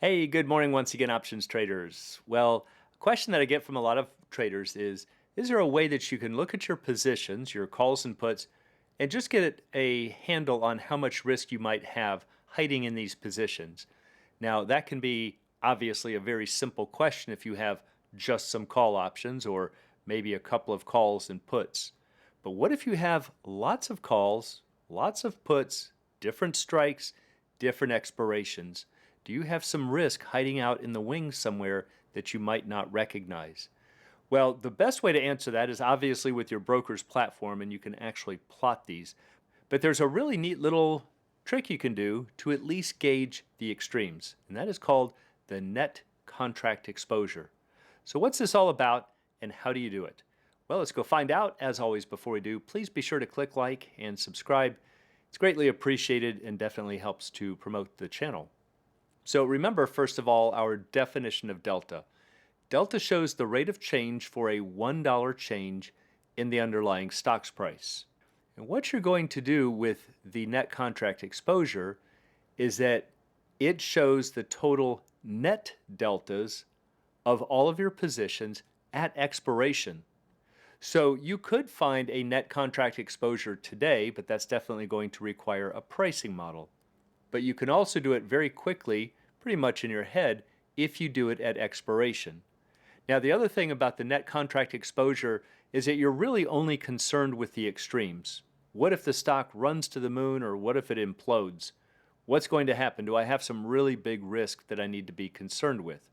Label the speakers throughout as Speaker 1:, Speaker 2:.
Speaker 1: Hey, good morning once again, options traders. Well, a question that I get from a lot of traders is there a way that you can look at your positions, your calls and puts, and just get a handle on how much risk you might have hiding in these positions? Now, that can be obviously a very simple question if you have just some call options or maybe a couple of calls and puts. But what if you have lots of calls, lots of puts, different strikes, different expirations? Do you have some risk hiding out in the wings somewhere that you might not recognize? Well, the best way to answer that is obviously with your broker's platform, and you can actually plot these. But there's a really neat little trick you can do to at least gauge the extremes, and that is called the net contract exposure. So, what's this all about, and how do you do it? Well, let's go find out. As always, before we do, please be sure to click like and subscribe. It's greatly appreciated and definitely helps to promote the channel. So remember, first of all, our definition of delta. Delta shows the rate of change for a $1 change in the underlying stock's price. And what you're going to do with the net contract exposure is that it shows the total net deltas of all of your positions at expiration. So you could find a net contract exposure today, but that's definitely going to require a pricing model. But you can also do it very quickly, pretty much in your head, if you do it at expiration. Now, the other thing about the net contract exposure is that you're really only concerned with the extremes. What if the stock runs to the moon, or what if it implodes? What's going to happen? Do I have some really big risk that I need to be concerned with?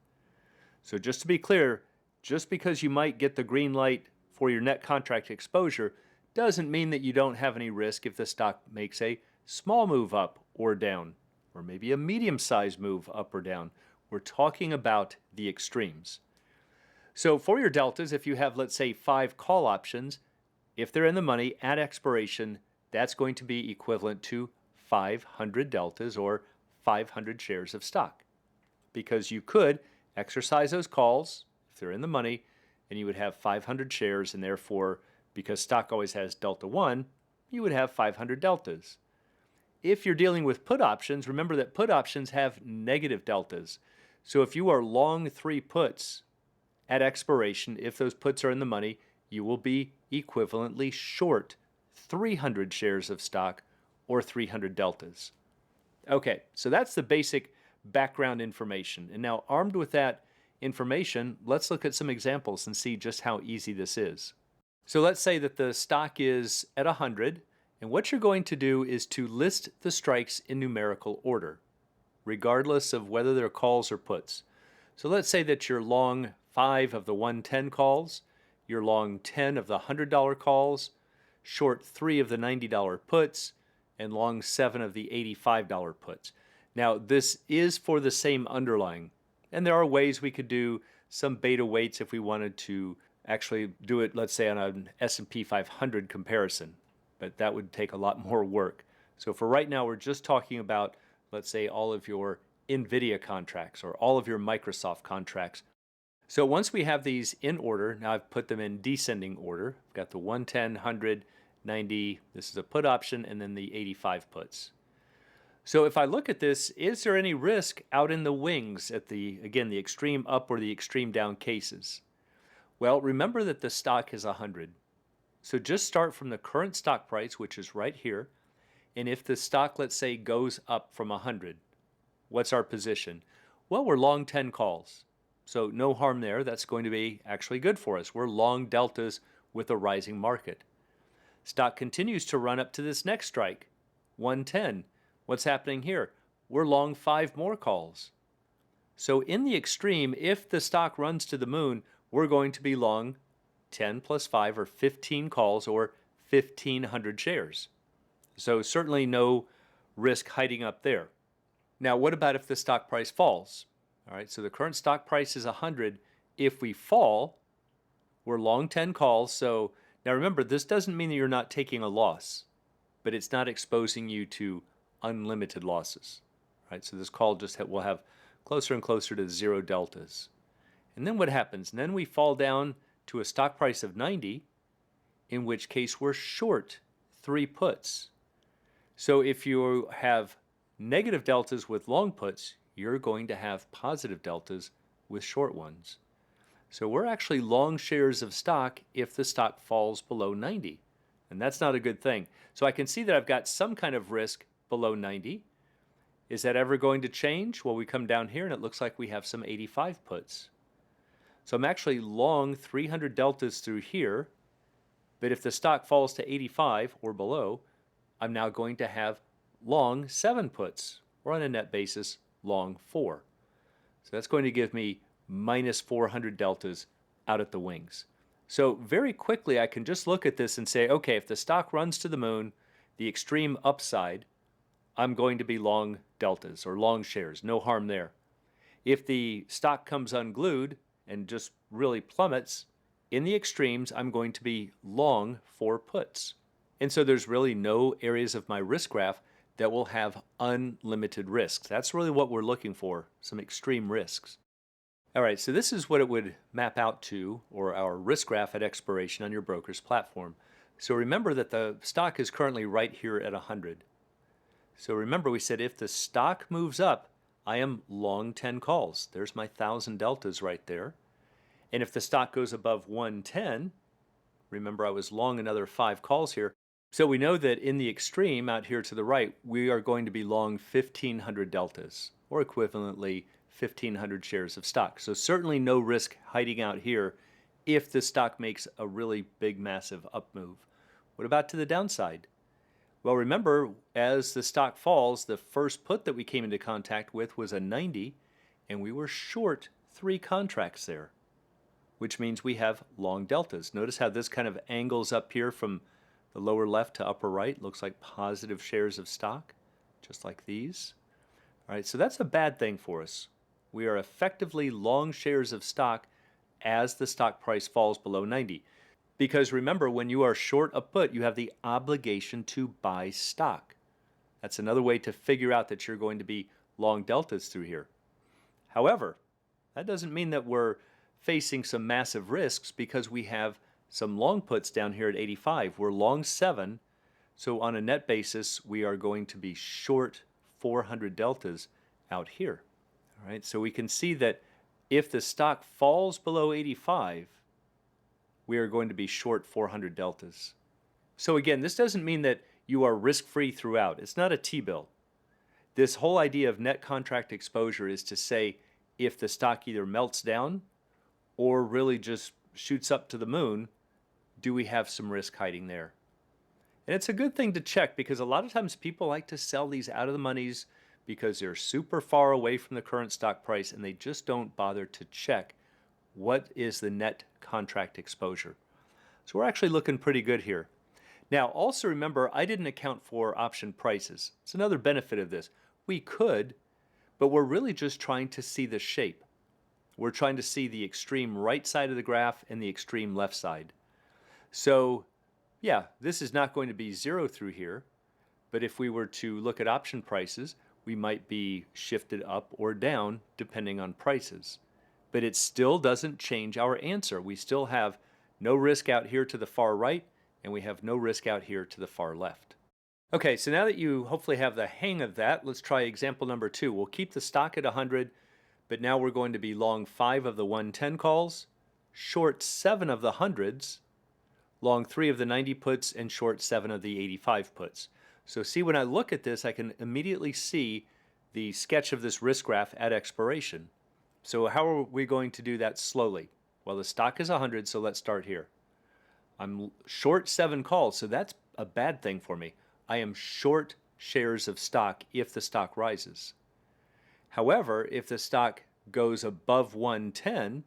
Speaker 1: So just to be clear, just because you might get the green light for your net contract exposure doesn't mean that you don't have any risk if the stock makes a small move up or down, or maybe a medium-sized move up or down. We're talking about the extremes. So for your deltas, if you have, let's say, 5 call options, if they're in the money at expiration, that's going to be equivalent to 500 deltas or 500 shares of stock. Because you could exercise those calls if they're in the money, and you would have 500 shares, and therefore, because stock always has delta 1, you would have 500 deltas. If you're dealing with put options, remember that put options have negative deltas. So if you are long 3 puts at expiration, if those puts are in the money, you will be equivalently short 300 shares of stock or 300 deltas. Okay, so that's the basic background information. And now, armed with that information, let's look at some examples and see just how easy this is. So let's say that the stock is at 100, and what you're going to do is to list the strikes in numerical order, regardless of whether they're calls or puts. So let's say that you're long 5 of the 110 calls, you're long 10 of the $100 calls, short 3 of the $90 puts, and long 7 of the $85 puts. Now, this is for the same underlying, and there are ways we could do some beta weights if we wanted to actually do it, let's say, on an S&P 500 comparison, but that would take a lot more work. So for right now, we're just talking about, let's say, all of your NVIDIA contracts or all of your Microsoft contracts. So once we have these in order, now I've put them in descending order. I've got the 110, 100, 90, this is a put option, and then the 85 puts. So if I look at this, is there any risk out in the wings at again, the extreme up or the extreme down cases? Well, remember that the stock is 100. So just start from the current stock price, which is right here. And if the stock, let's say, goes up from 100, what's our position? Well, we're long 10 calls. So no harm there. That's going to be actually good for us. We're long deltas with a rising market. Stock continues to run up to this next strike, 110. What's happening here? We're long 5 more calls. So in the extreme, if the stock runs to the moon, we're going to be long 10 plus 5 or 15 calls or 1,500 shares. So certainly no risk hiding up there. Now, what about if the stock price falls? All right, so the current stock price is 100. If we fall, we're long 10 calls. So now remember, this doesn't mean that you're not taking a loss, but it's not exposing you to unlimited losses. Right? So this call just will have closer and closer to 0 deltas. And then what happens? And then we fall down to a stock price of 90, in which case we're short 3 puts. So if you have negative deltas with long puts, you're going to have positive deltas with short ones. So we're actually long shares of stock if the stock falls below 90. And that's not a good thing. So I can see that I've got some kind of risk below 90. Is that ever going to change? Well, we come down here and it looks like we have some 85 puts. So I'm actually long 300 deltas through here. But if the stock falls to 85 or below, I'm now going to have long 7 puts, or on a net basis, long 4. So that's going to give me minus 400 deltas out at the wings. So very quickly, I can just look at this and say, okay, if the stock runs to the moon, the extreme upside, I'm going to be long deltas or long shares, no harm there. If the stock comes unglued and just really plummets, in the extremes, I'm going to be long 4 puts. And so there's really no areas of my risk graph that will have unlimited risks. That's really what we're looking for, some extreme risks. All right, so this is what it would map out to, or our risk graph at expiration on your broker's platform. So remember that the stock is currently right here at 100. So remember we said if the stock moves up, I am long 10 calls. There's my 1,000 deltas right there. And if the stock goes above 110, remember I was long another 5 calls here. So we know that in the extreme out here to the right, we are going to be long 1,500 deltas, or equivalently 1,500 shares of stock. So certainly no risk hiding out here if the stock makes a really big, massive up move. What about to the downside? Well, remember, as the stock falls, the first put that we came into contact with was a 90, and we were short 3 contracts there, which means we have long deltas. Notice how this kind of angles up here from the lower left to upper right. Looks like positive shares of stock, just like these. All right, so that's a bad thing for us. We are effectively long shares of stock as the stock price falls below 90. Because remember, when you are short a put, you have the obligation to buy stock. That's another way to figure out that you're going to be long deltas through here. However, that doesn't mean that we're facing some massive risks because we have some long puts down here at 85. We're long 7, so on a net basis, we are going to be short 400 deltas out here. All right, so we can see that if the stock falls below 85, we are going to be short 400 deltas. So again, this doesn't mean that you are risk-free throughout. It's not a T-bill. This whole idea of net contract exposure is to say if the stock either melts down or really just shoots up to the moon, do we have some risk hiding there? And it's a good thing to check because a lot of times people like to sell these out of the monies because they're super far away from the current stock price and they just don't bother to check what is the net contract exposure. So we're actually looking pretty good here. Now, also remember, I didn't account for option prices. It's another benefit of this. We could, but we're really just trying to see the shape. We're trying to see the extreme right side of the graph and the extreme left side. So, yeah, this is not going to be 0 through here, but if we were to look at option prices, we might be shifted up or down depending on prices. But it still doesn't change our answer. We still have no risk out here to the far right, and we have no risk out here to the far left. Okay, so now that you hopefully have the hang of that, let's try example number 2. We'll keep the stock at 100, but now we're going to be long 5 of the 110 calls, short 7 of the hundreds, long 3 of the 90 puts, and short 7 of the 85 puts. So see, when I look at this, I can immediately see the sketch of this risk graph at expiration. So how are we going to do that slowly? Well, the stock is 100, so let's start here. I'm short 7 calls, so that's a bad thing for me. I am short shares of stock if the stock rises. However, if the stock goes above 110,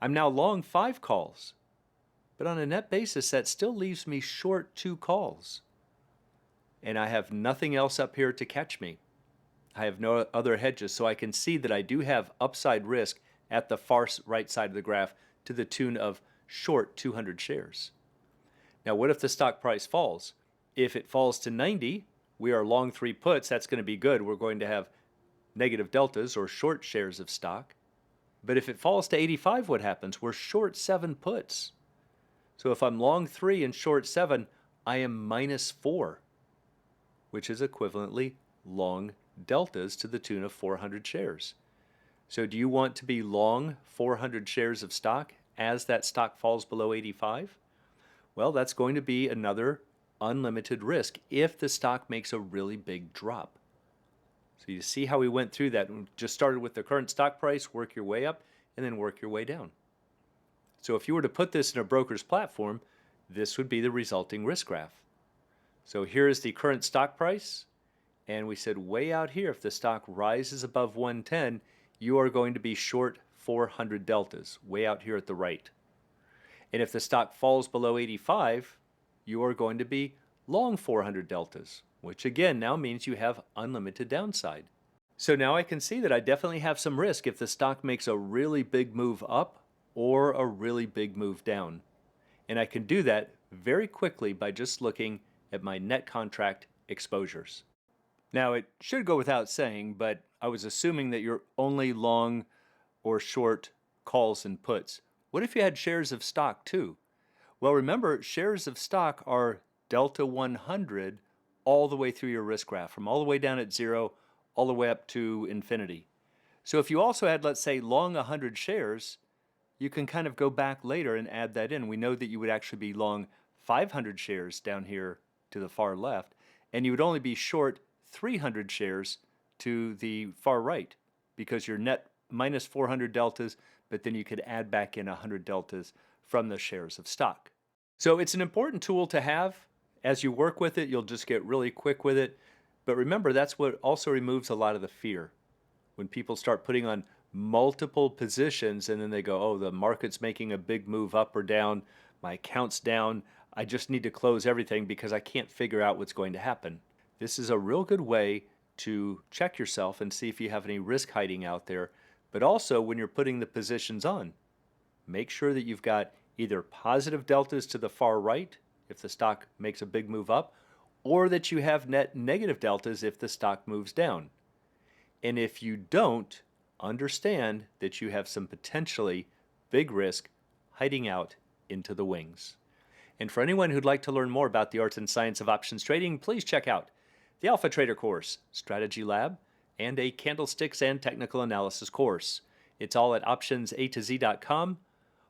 Speaker 1: I'm now long 5 calls. But on a net basis, that still leaves me short 2 calls. And I have nothing else up here to catch me. I have no other hedges, so I can see that I do have upside risk at the far right side of the graph to the tune of short 200 shares. Now, what if the stock price falls? If it falls to 90, we are long 3 puts. That's going to be good. We're going to have negative deltas or short shares of stock. But if it falls to 85, what happens? We're short 7 puts. So if I'm long 3 and short 7, I am minus 4, which is equivalently long deltas to the tune of 400 shares. So do you want to be long 400 shares of stock as that stock falls below 85? Well, that's going to be another unlimited risk if the stock makes a really big drop. So you see how we went through that and just started with the current stock price, work your way up, and then work your way down. So if you were to put this in a broker's platform, this would be the resulting risk graph. So here is the current stock price, and we said way out here, if the stock rises above 110, you are going to be short 400 deltas, way out here at the right. And if the stock falls below 85, you are going to be long 400 deltas, which again now means you have unlimited downside. So now I can see that I definitely have some risk if the stock makes a really big move up or a really big move down. And I can do that very quickly by just looking at my net contract exposures. Now, it should go without saying, but I was assuming that you're only long or short calls and puts. What if you had shares of stock too? Well, remember, shares of stock are delta 100 all the way through your risk graph, from all the way down at zero, all the way up to infinity. So if you also had, let's say, long 100 shares, you can kind of go back later and add that in. We know that you would actually be long 500 shares down here to the far left, and you would only be short 300 shares to the far right because you're net minus 400 deltas, but then you could add back in 100 deltas from the shares of stock. So it's an important tool to have. As you work with it, you'll just get really quick with it. But remember, that's what also removes a lot of the fear. When people start putting on multiple positions and then they go, oh, the market's making a big move up or down, my account's down, I just need to close everything because I can't figure out what's going to happen. This is a real good way to check yourself and see if you have any risk hiding out there. But also, when you're putting the positions on, make sure that you've got either positive deltas to the far right if the stock makes a big move up, or that you have net negative deltas if the stock moves down. And if you don't, understand that you have some potentially big risk hiding out into the wings. And for anyone who'd like to learn more about the art and science of options trading, please check out the Alpha Trader course, Strategy Lab, and a candlesticks and technical analysis course. It's all at optionsa2z.com.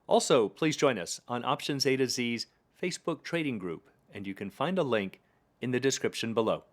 Speaker 1: Also, please join us on Options A to Z's Facebook trading group, and you can find a link in the description below.